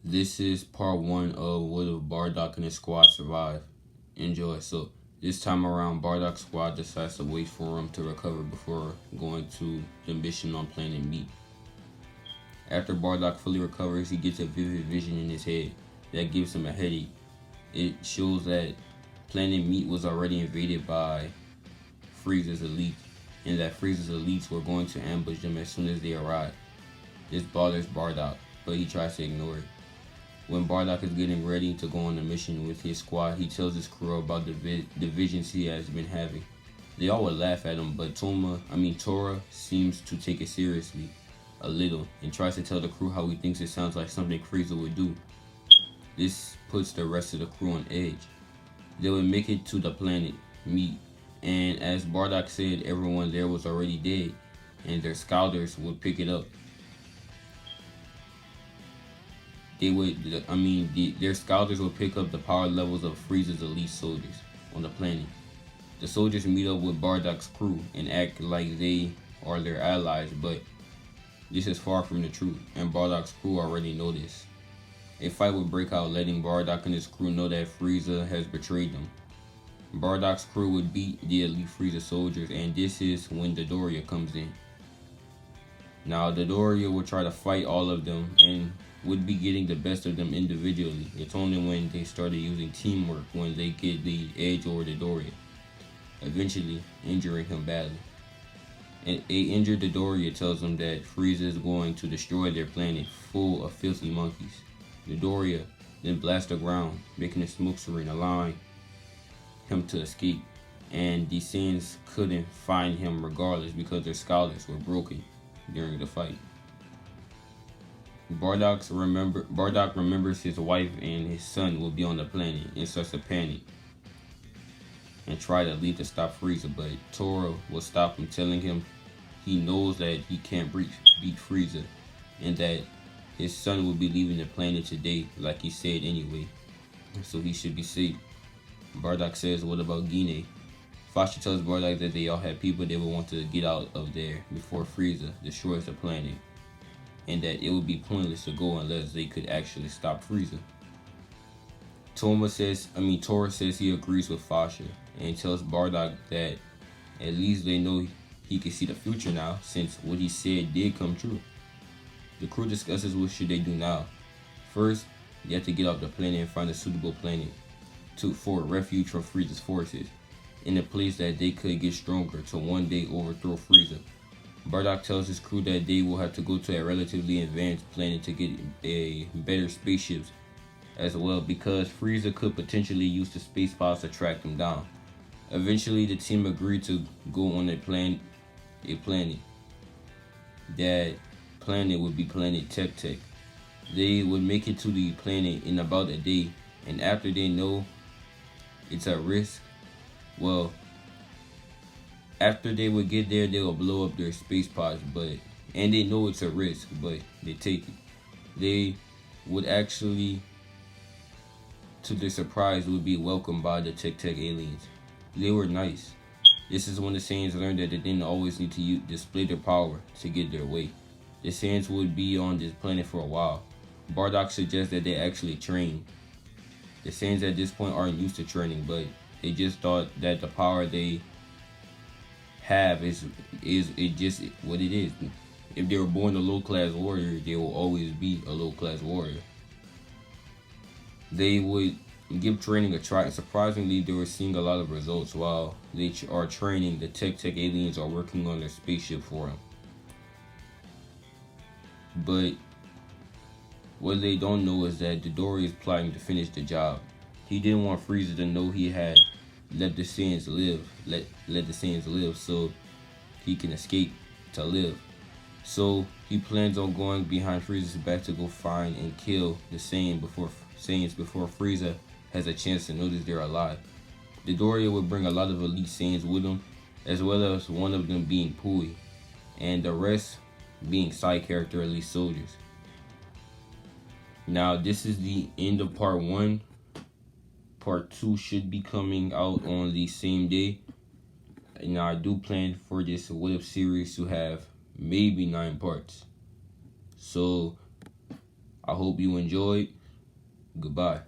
This is part one of what if Bardock and his squad survive. Enjoy. So this time around, Bardock's squad decides to wait for him to recover before going to the mission on Planet Meat. After Bardock fully recovers, he gets a vivid vision in his head that gives him a headache. It shows that Planet Meat was already invaded by Frieza's elite, and that Frieza's elites were going to ambush them as soon as they arrived. This bothers Bardock, but he tries to ignore it. When Bardock is getting ready to go on a mission with his squad, he tells his crew about the visions he has been having. They all would laugh at him, but Tora seems to take it seriously a little and tries to tell the crew how he thinks it sounds like something Frieza would do. This puts the rest of the crew on edge. They would make it to the planet Meat, and as Bardock said, everyone there was already dead, and their scouters would pick it up. Their scouters will pick up the power levels of Frieza's elite soldiers on the planet. The soldiers meet up with Bardock's crew and act like they are their allies, but this is far from the truth, and Bardock's crew already know this. A fight would break out, letting Bardock and his crew know that Frieza has betrayed them. Bardock's crew would beat the elite Frieza soldiers, and this is when Dodoria comes in. Now, Dodoria would try to fight all of them and would be getting the best of them individually. It's only when they started using teamwork when they get the edge over Dodoria, eventually injuring him badly. And a injured Dodoria tells them that Frieza is going to destroy their planet full of filthy monkeys. Dodoria then blasts the ground, making a smoke screen, allowing him to escape. And the Saiyans couldn't find him regardless because their scholars were broken during the fight. Bardock remembers his wife and his son will be on the planet and starts to panic and try to leave to stop Frieza, but Tora will stop him, telling him he knows that he can't beat Frieza and that his son will be leaving the planet today like he said anyway, so he should be safe. Bardock says, what about Gine? Fasha tells Bardock that they all have people they will want to get out of there before Frieza destroys the planet, and that it would be pointless to go unless they could actually stop Frieza. Tora says he agrees with Fasha and tells Bardock that at least they know he can see the future now, since what he said did come true. The crew discusses what should they do now. First, they have to get off the planet and find a suitable planet for refuge from Frieza's forces, in a place that they could get stronger to one day overthrow Frieza. Bardock tells his crew that they will have to go to a relatively advanced planet to get a better spaceships as well, because Frieza could potentially use the space pods to track them down. Eventually, the team agreed to go on a planet. That planet would be Planet Tech. They would make it to the planet in about a day, and after they know it's at risk, after they would get there, they will blow up their space pods, and they know it's a risk, but they take it. They would actually, to their surprise, would be welcomed by the Tech aliens. They were nice. This is when the Saiyans learned that they didn't always need to display their power to get their way. The Saiyans would be on this planet for a while. Bardock suggests that they actually train. The Saiyans at this point aren't used to training, but they just thought that the power they have is just what it is. If they were born a low-class warrior, they will always be a low-class warrior. They would give training a try, and surprisingly, they were seeing a lot of results. While they are training, the Tech aliens are working on their spaceship for them. But what they don't know is that Dodoria is plotting to finish the job. He didn't want Frieza to know he had let the Saiyans live so he can escape to live. So he plans on going behind Frieza's back to go find and kill the Saiyans before Frieza has a chance to notice they're alive. Dodoria would bring a lot of elite Saiyans with him, as well as one of them being Pui, and the rest being side character elite soldiers. Now, this is the end of part 1. Part 2 should be coming out on the same day. Now, I do plan for this What If series to have maybe 9 parts. So, I hope you enjoyed. Goodbye.